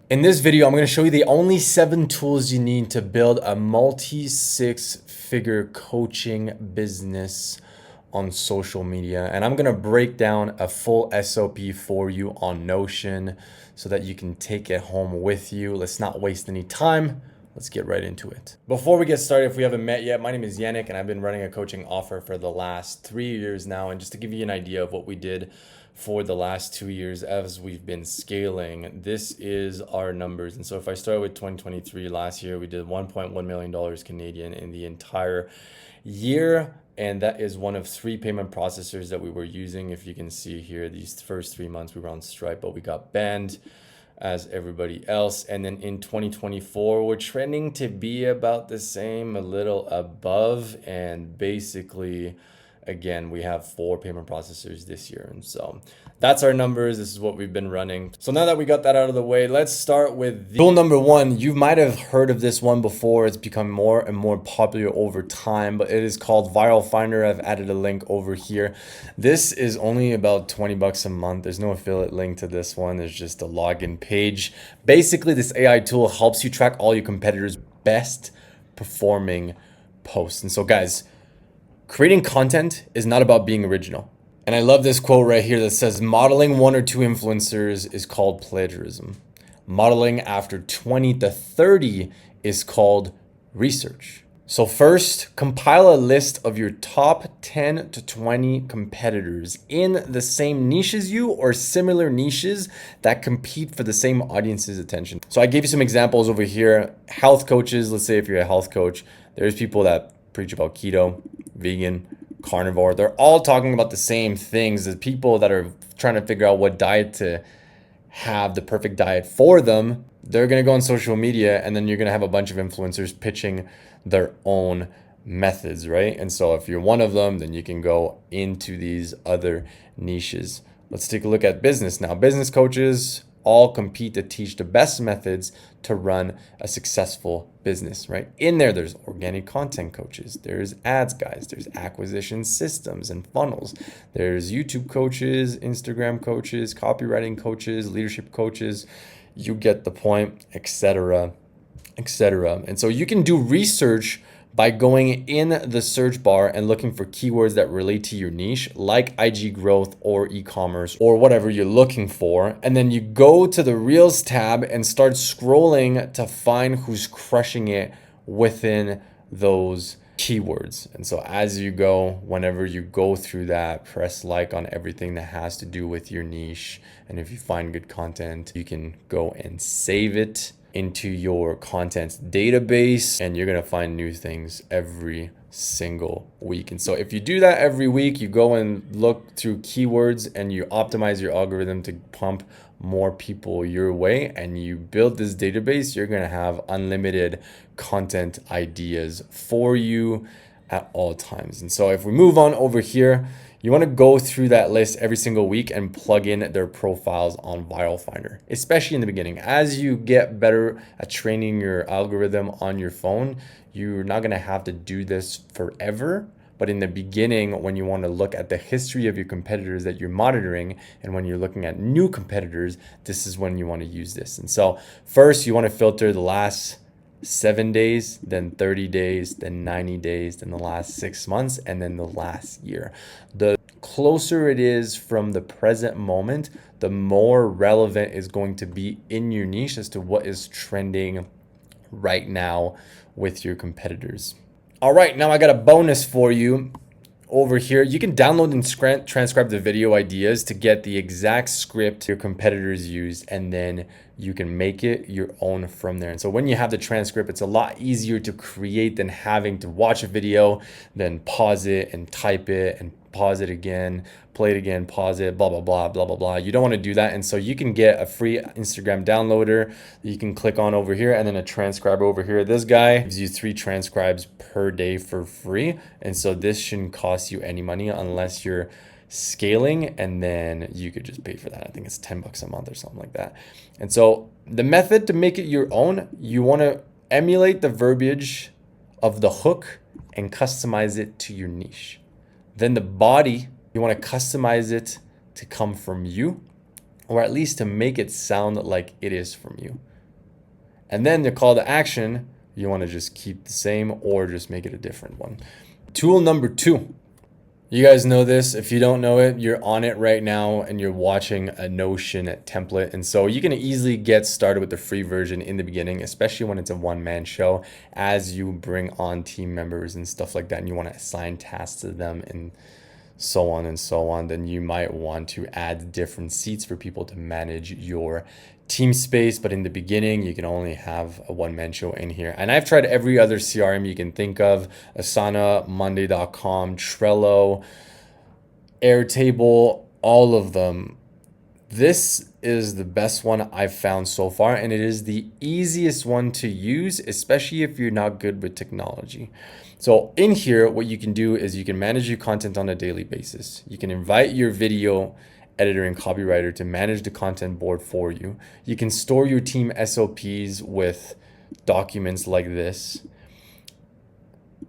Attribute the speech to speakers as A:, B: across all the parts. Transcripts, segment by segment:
A: In this video, I'm going to show you the only 7 tools you need to build a multi-6-figure coaching business on social media. And I'm going to break down a full SOP for you on Notion so that you can take it home with you. Let's not waste any time. Let's get right into it. Before we get started, if we haven't met yet, my name is Yannick and I've been running a coaching offer for the last 3 years now. And just to give you an idea of what we did for the last 2 years as we've been scaling, this is our numbers. And so if I start with 2023, last year we did $1.1 million Canadian in the entire year. And that is one of 3 payment processors that we were using. If you can see here, these first 3 months we were on Stripe, but we got banned as everybody else. And then in 2024, we're trending to be about the same, a little above. And basically, again, we have 4 payment processors this year. And so that's our numbers. This is what we've been running. So now that we got that out of the way, let's start with tool number 1. You might have heard of this one before. It's become more and more popular over time, but it is called Viral Finder. I've added a link over here. This is only about 20 bucks a month. There's no affiliate link to this one. There's just a login page. Basically, this AI tool helps you track all your competitors' best performing posts. And so guys, creating content is not about being original. And I love this quote right here that says, modeling 1 or 2 influencers is called plagiarism. Modeling after 20 to 30 is called research. So first, compile a list of your top 10 to 20 competitors in the same niche as you or similar niches that compete for the same audience's attention. So I gave you some examples over here. Health coaches, let's say if you're a health coach, there's people that preach about keto, vegan, carnivore. They're all talking about the same things. The people that are trying to figure out what diet to have, the perfect diet for them, they're going to go on social media, and then you're going to have a bunch of influencers pitching their own methods, right? And so if you're one of them, then you can go into these other niches. Let's take a look at business now. Business coaches all compete to teach the best methods to run a successful business, right? In there's organic content coaches, there's ads guys, there's acquisition systems and funnels, there's YouTube coaches, Instagram coaches, copywriting coaches, leadership coaches, you get the point, etc., etc. And so you can do research by going in the search bar and looking for keywords that relate to your niche, like IG growth or e-commerce or whatever you're looking for. And then you go to the Reels tab and start scrolling to find who's crushing it within those keywords. And so as you go, whenever you go through that, press like on everything that has to do with your niche. And if you find good content, you can go and save it into your content database, and you're gonna find new things every single week. And so if you do that every week, you go and look through keywords and you optimize your algorithm to pump more people your way, and you build this database, you're gonna have unlimited content ideas for you at all times. And so if we move on over here, you want to go through that list every single week and plug in their profiles on Viral Finder, especially in the beginning. As you get better at training your algorithm on your phone, you're not going to have to do this forever. But in the beginning, when you want to look at the history of your competitors that you're monitoring, and when you're looking at new competitors, this is when you want to use this. And so first, you want to filter the last 7 days, then 30 days, then 90 days, then the last 6 months, and then the last year. The closer it is from the present moment, the more relevant is going to be in your niche as to what is trending right now with your competitors. All right, now I got a bonus for you over here. You can download and transcribe the video ideas to get the exact script your competitors use, and then you can make it your own from there. And so when you have the transcript, it's a lot easier to create than having to watch a video, then pause it and type it and pause it again, play it again, pause it, blah, blah, blah, blah, blah, blah. You don't want to do that. And so you can get a free Instagram downloader that you can click on over here, and then a transcriber over here. This guy gives you 3 transcribes per day for free. And so this shouldn't cost you any money unless you're scaling, and then you could just pay for that. I think it's 10 bucks a month or something like that. And so the method to make it your own, you want to emulate the verbiage of the hook and customize it to your niche. Then the body, you want to customize it to come from you, or at least to make it sound like it is from you. And then the call to action, you want to just keep the same or just make it a different one. Tool number 2. You guys know this. If you don't know it, you're on it right now and you're watching a Notion template. And so you can easily get started with the free version in the beginning, especially when it's a one-man show, as you bring on team members and stuff like that, and you want to assign tasks to them and so on and so on. Then you might want to add different seats for people to manage your team space. But in the beginning, you can only have a one-man show in here. And I've tried every other CRM you can think of: Asana, Monday.com, Trello, Airtable, all of them. This is the best one I've found so far, and it is the easiest one to use, especially if you're not good with technology. So in here, what you can do is you can manage your content on a daily basis. You can invite your video editor and copywriter to manage the content board for you. You can store your team SOPs with documents like this.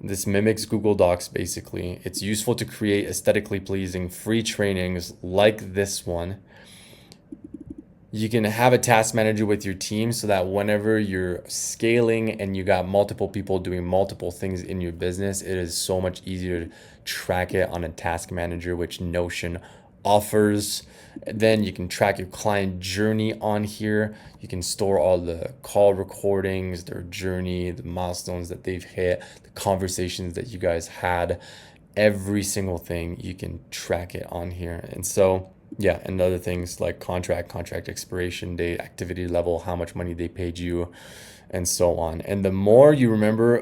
A: This mimics Google Docs basically. It's useful to create aesthetically pleasing free trainings like this one. You can have a task manager with your team so that whenever you're scaling and you got multiple people doing multiple things in your business, it is so much easier to track it on a task manager, which Notion offers. Then you can track your client journey on here. You can store all the call recordings, their journey, the milestones that they've hit, the conversations that you guys had, every single thing. You can track it on here. And so yeah, and other things like contract expiration date, activity level, how much money they paid you, and so on. And the more you remember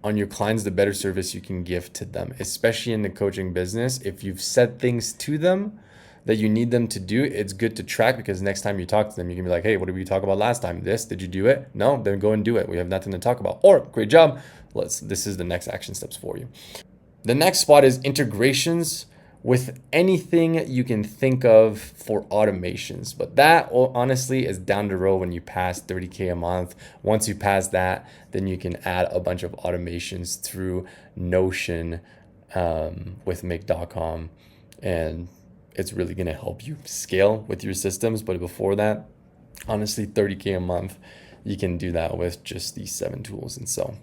A: on your clients, the better service you can give to them, especially in the coaching business. If you've said things to them that you need them to do, it's good to track, because next time you talk to them, you can be like, hey, what did we talk about last time? This, did you do it? No, then go and do it. We have nothing to talk about. Or great job. This is the next action steps for you. The next spot is integrations with anything you can think of for automations. But that honestly is down the road when you pass 30K a month. Once you pass that, then you can add a bunch of automations through Notion with make.com. And it's really going to help you scale with your systems. But before that, honestly, 30K a month, you can do that with just these 7 tools. And so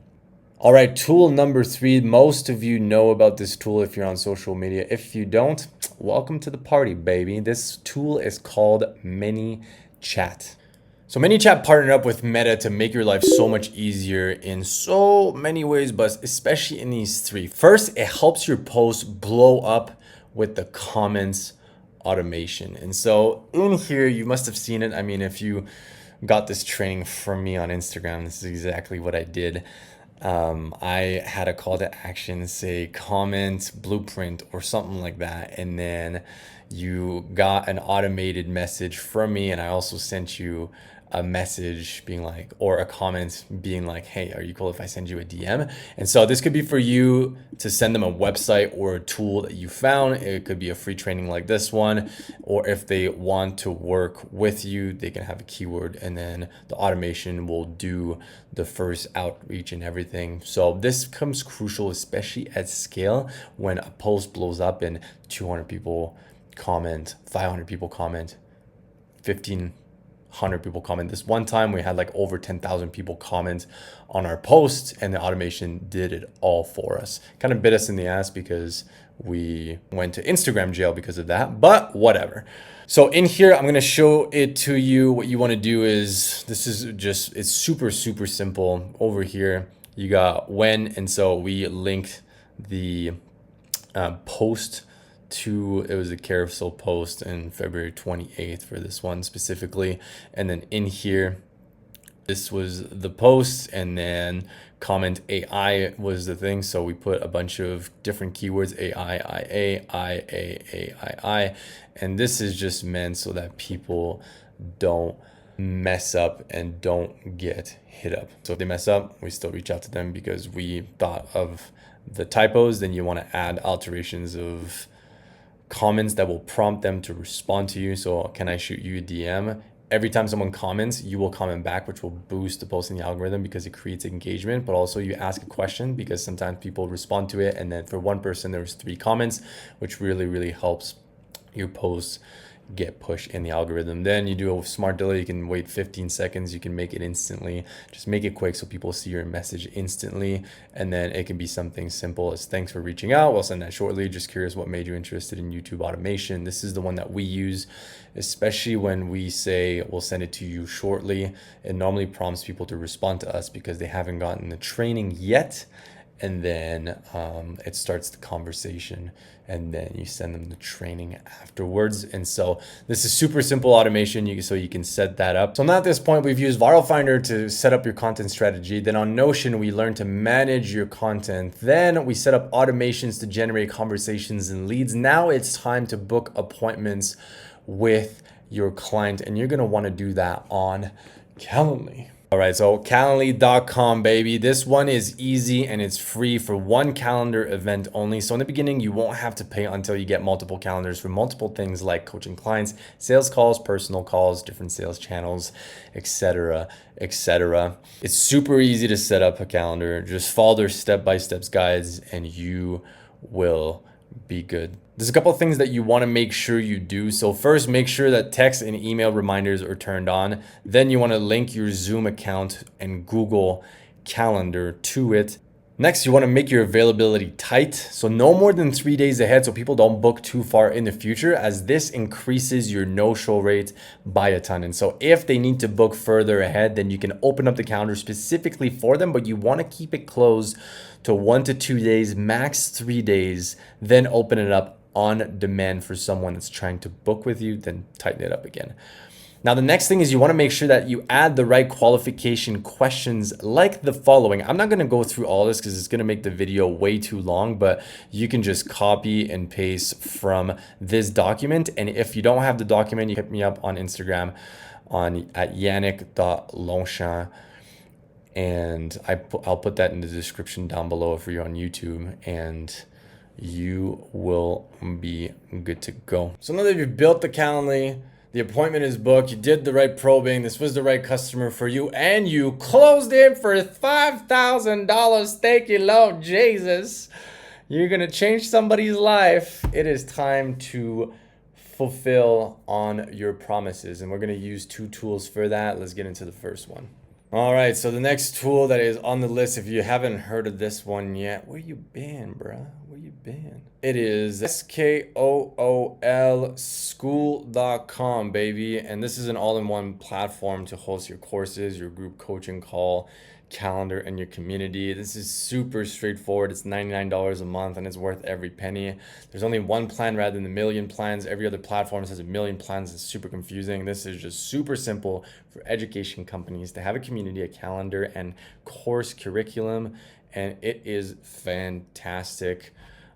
A: all right, tool number 3. Most of you know about this tool if you're on social media. If you don't, welcome to the party, baby. This tool is called ManyChat. So ManyChat partnered up with Meta to make your life so much easier in so many ways, but especially in these 3. First, it helps your posts blow up with the comments automation. And so in here, you must have seen it. I mean, if you got this training from me on Instagram, this is exactly what I did. I had a call to action, say comment blueprint or something like that. And then you got an automated message from me. And I also sent you a message being like, or a comment being like, hey, are you cool if I send you a DM? And so this could be for you to send them a website or a tool that you found. It could be a free training like this one, or if they want to work with you, they can have a keyword and then the automation will do the first outreach and everything. So this becomes crucial, especially at scale, when a post blows up and 200 people comment, 500 people comment, 1,500 people comment. This one time we had like over 10,000 people comment on our post, and the automation did it all for us. Kind of bit us in the ass because we went to Instagram jail because of that, but whatever. So in here, I'm going to show it to you. What you want to do is, this is just, it's super, super simple. Over here, you got when, and so we linked the post to, it was a carousel post in February 28th for this one specifically. And then in here, this was the post, and then comment AI was the thing. So we put a bunch of different keywords, AI, IA, IA, AI. And this is just meant so that people don't mess up and don't get hit up. So if they mess up, we still reach out to them because we thought of the typos. Then you want to add alterations of comments that will prompt them to respond to you. So can I shoot you a DM? Every time someone comments, you will comment back, which will boost the post in the algorithm because it creates engagement. But also you ask a question because sometimes people respond to it. And then for one person, there's 3 comments, which really, really helps your posts get pushed in the algorithm. Then you do a smart delay, you can wait 15 seconds, you can make it instantly. Just make it quick so people see your message instantly. And then it can be something simple as thanks for reaching out. We'll send that shortly. Just curious what made you interested in YouTube automation. This is the one that we use, especially when we say we'll send it to you shortly. It normally prompts people to respond to us because they haven't gotten the training yet. And then it starts the conversation, and then you send them the training afterwards. And so this is super simple automation, so you can set that up. So now at this point, we've used Viral Finder to set up your content strategy. Then on Notion, we learn to manage your content. Then we set up automations to generate conversations and leads. Now it's time to book appointments with your client, and you're gonna wanna do that on Calendly. All right, so Calendly.com, baby. This one is easy and it's free for one calendar event only. So in the beginning, you won't have to pay until you get multiple calendars for multiple things like coaching clients, sales calls, personal calls, different sales channels, etc., etc. It's super easy to set up a calendar. Just follow their step-by-step guides and you will be good. There's a couple of things that you want to make sure you do. So first, make sure that text and email reminders are turned on. Then you want to link your Zoom account and Google Calendar to it. Next, you want to make your availability tight. So no more than 3 days ahead so people don't book too far in the future, as this increases your no-show rate by a ton. And so if they need to book further ahead, then you can open up the calendar specifically for them, but you want to keep it closed to 1 to 2 days, max 3 days, then open it up on demand for someone that's trying to book with you, then tighten it up again. Now, the next thing is you want to make sure that you add the right qualification questions like the following. I'm not going to go through all this because it's going to make the video way too long, but you can just copy and paste from this document. And if you don't have the document, you hit me up on Instagram at yannick.longchamp. And I'll put that in the description down below if you're on YouTube, and you will be good to go. So now that you've built the Calendly, the appointment is booked, you did the right probing, this was the right customer for you, and you closed in for $5,000. Thank you, Lord Jesus. You're gonna change somebody's life. It is time to fulfill on your promises, and we're gonna use 2 tools for that. Let's get into the first one. All right, so the next tool that is on the list, if you haven't heard of this one yet, where you been, bruh? Where you been? It is SKOOL school.com, baby. And this is an all-in-one platform to host your courses, your group coaching call, calendar, and your community. This is super straightforward. It's $99 a month and it's worth every penny. There's only one plan rather than a million plans. Every other platform has a million plans. It's super confusing. This is just super simple for education companies to have a community, a calendar, and course curriculum. And it is fantastic.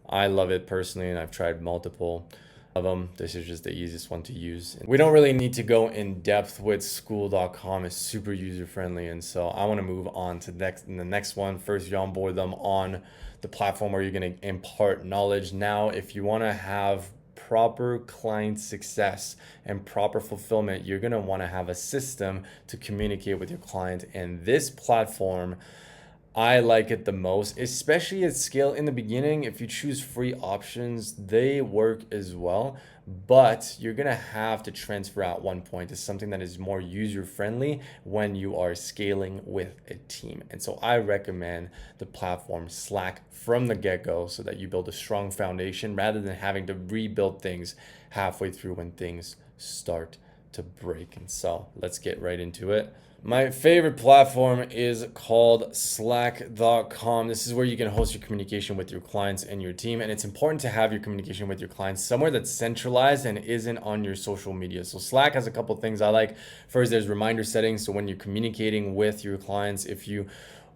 A: I love it personally, and I've tried multiple of them. This is just the easiest one to use. We don't really need to go in depth with school.com. It's super user friendly, and so I want to move on to the next one. First, you onboard them on the platform where you're going to impart knowledge. Now, if you want to have proper client success and proper fulfillment, you're going to want to have a system to communicate with your client, and this platform, I like it the most, especially at scale. In the beginning, if you choose free options, they work as well, but you're gonna have to transfer at one point to something that is more user-friendly when you are scaling with a team. And so I recommend the platform Slack from the get-go so that you build a strong foundation rather than having to rebuild things halfway through when things start to break. And so let's get right into it. My favorite platform is called slack.com. This is where you can host your communication with your clients and your team. And it's important to have your communication with your clients somewhere that's centralized and isn't on your social media. So Slack has a couple of things I like. First, there's reminder settings. So when you're communicating with your clients, if you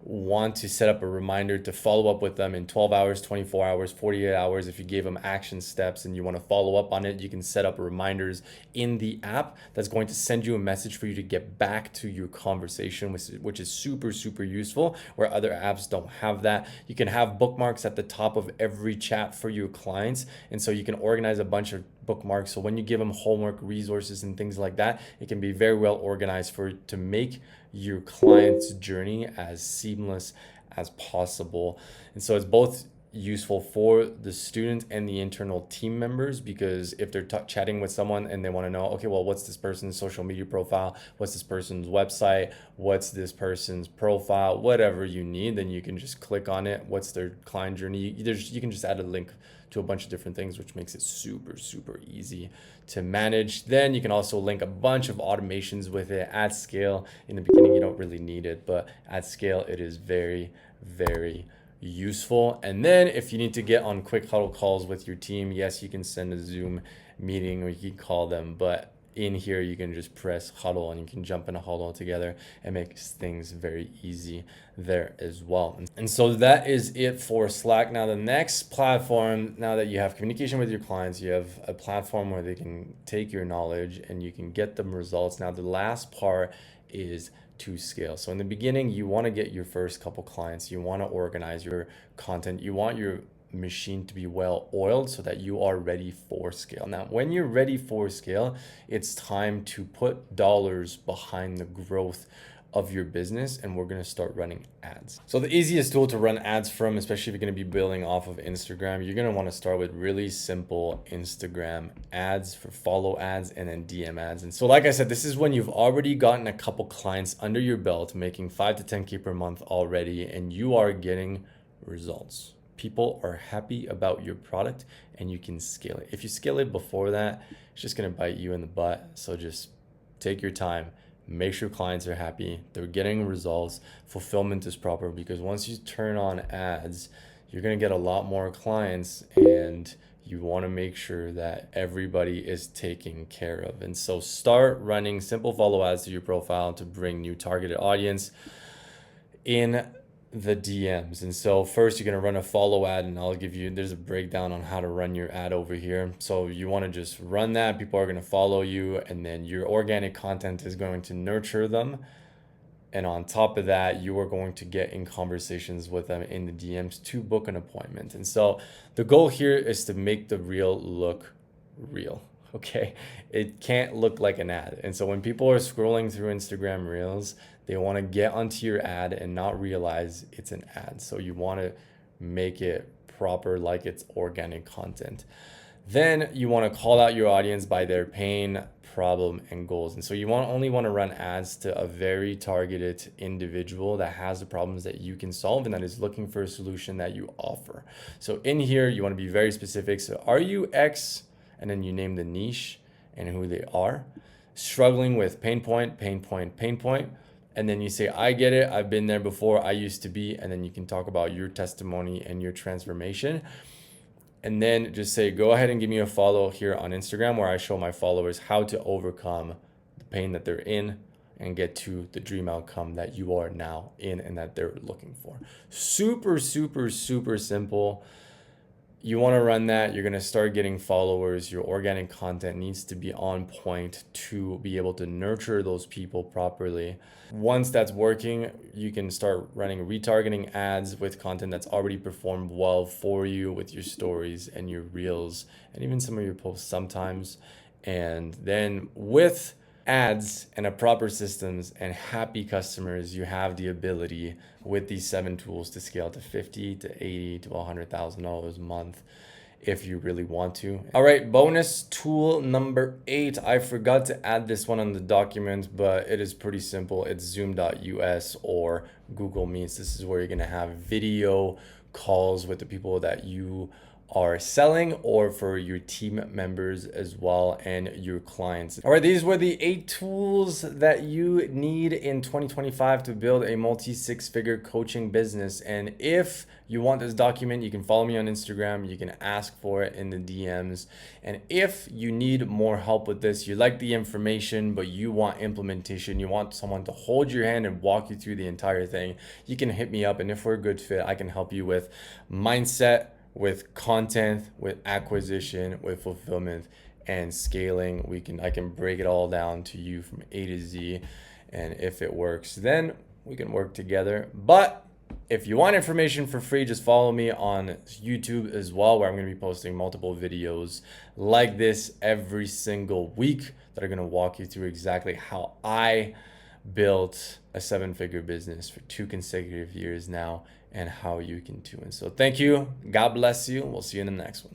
A: want to set up a reminder to follow up with them in 12 hours, 24 hours, 48 hours. If you gave them action steps and you want to follow up on it, you can set up reminders in the app that's going to send you a message for you to get back to your conversation, which is super, super useful, where other apps don't have that. You can have bookmarks at the top of every chat for your clients. And so you can organize a bunch of bookmarks. So when you give them homework, resources, and things like that, it can be very well organized to make your client's journey as seamless as possible. And so it's both useful for the student and the internal team members, because if they're chatting with someone and they want to know, okay, well, what's this person's social media profile, what's this person's website, what's this person's profile, whatever you need, then you can just click on it. What's their client journey? You can just add a link to a bunch of different things, which makes it super, super easy to manage. Then you can also link a bunch of automations with it at scale. In the beginning, you don't really need it, but at scale, it is very, very useful. And then if you need to get on quick huddle calls with your team, yes, you can send a Zoom meeting or you can call them, but in here you can just press huddle and you can jump in a huddle together and make things very easy there as well. And so that is it for Slack. Now the next platform, now that you have communication with your clients, you have a platform where they can take your knowledge and you can get them results. Now the last part is to scale. So in the beginning, you want to get your first couple clients, you want to organize your content, you want your machine to be well oiled so that you are ready for scale. Now, when you're ready for scale, it's time to put dollars behind the growth of your business, and we're going to start running ads. So the easiest tool to run ads from, especially if you're going to be building off of Instagram, you're going to want to start with really simple Instagram ads for follow ads and then DM ads. And so like I said, this is when you've already gotten a couple clients under your belt, making 5 to 10K per month already, and you are getting results. People are happy about your product and you can scale it. If you scale it before that, it's just going to bite you in the butt. So just take your time, make sure clients are happy, they're getting results, fulfillment is proper, because once you turn on ads, you're going to get a lot more clients and you want to make sure that everybody is taken care of. And so start running simple follow ads to your profile to bring new targeted audience in the DMs. And so first you're going to run a follow ad, and there's a breakdown on how to run your ad over here. So you want to just run that, people are going to follow you, and then your organic content is going to nurture them. And on top of that, you are going to get in conversations with them in the DMs to book an appointment. And so the goal here is to make the reel look real. Okay, it can't look like an ad. And so when people are scrolling through Instagram Reels, they want to get onto your ad and not realize it's an ad. So you want to make it proper, like it's organic content. Then you want to call out your audience by their pain, problem, and goals. And so you only want to run ads to a very targeted individual that has the problems that you can solve and that is looking for a solution that you offer. So in here, you want to be very specific. So are you X? And then you name the niche and who they are. Struggling with pain point, pain point, pain point. And then you say, I get it, I've been there before, I used to be. And then you can talk about your testimony and your transformation. And then just say, go ahead and give me a follow here on Instagram, where I show my followers how to overcome the pain that they're in and get to the dream outcome that you are now in and that they're looking for. Super, super, super simple. You want to run that, you're going to start getting followers. Your organic content needs to be on point to be able to nurture those people properly. Once that's working, you can start running retargeting ads with content that's already performed well for you with your stories and your reels and even some of your posts sometimes. And then with ads and a proper systems and happy customers, you have the ability with these 7 tools to scale to 50 to 80 to $100,000 a month if you really want to. All right, bonus tool number 8. I forgot to add this one on the document, but it is pretty simple. It's Zoom.us or Google Meets. This is where you're gonna have video calls with the people that you are selling, or for your team members as well and your clients. All right, these were the 8 tools that you need in 2025 to build a multi-6-figure coaching business. And if you want this document, you can follow me on Instagram. You can ask for it in the DMs. And if you need more help with this, you like the information, but you want implementation, you want someone to hold your hand and walk you through the entire thing, you can hit me up. And if we're a good fit, I can help you with mindset, with content, with acquisition, with fulfillment and scaling. I can break it all down to you from A to Z. And if it works, then we can work together. But if you want information for free, just follow me on YouTube as well, where I'm going to be posting multiple videos like this every single week that are going to walk you through exactly how I built a 7-figure business for 2 consecutive years now, and how you can too. And so thank you. God bless you. We'll see you in the next one.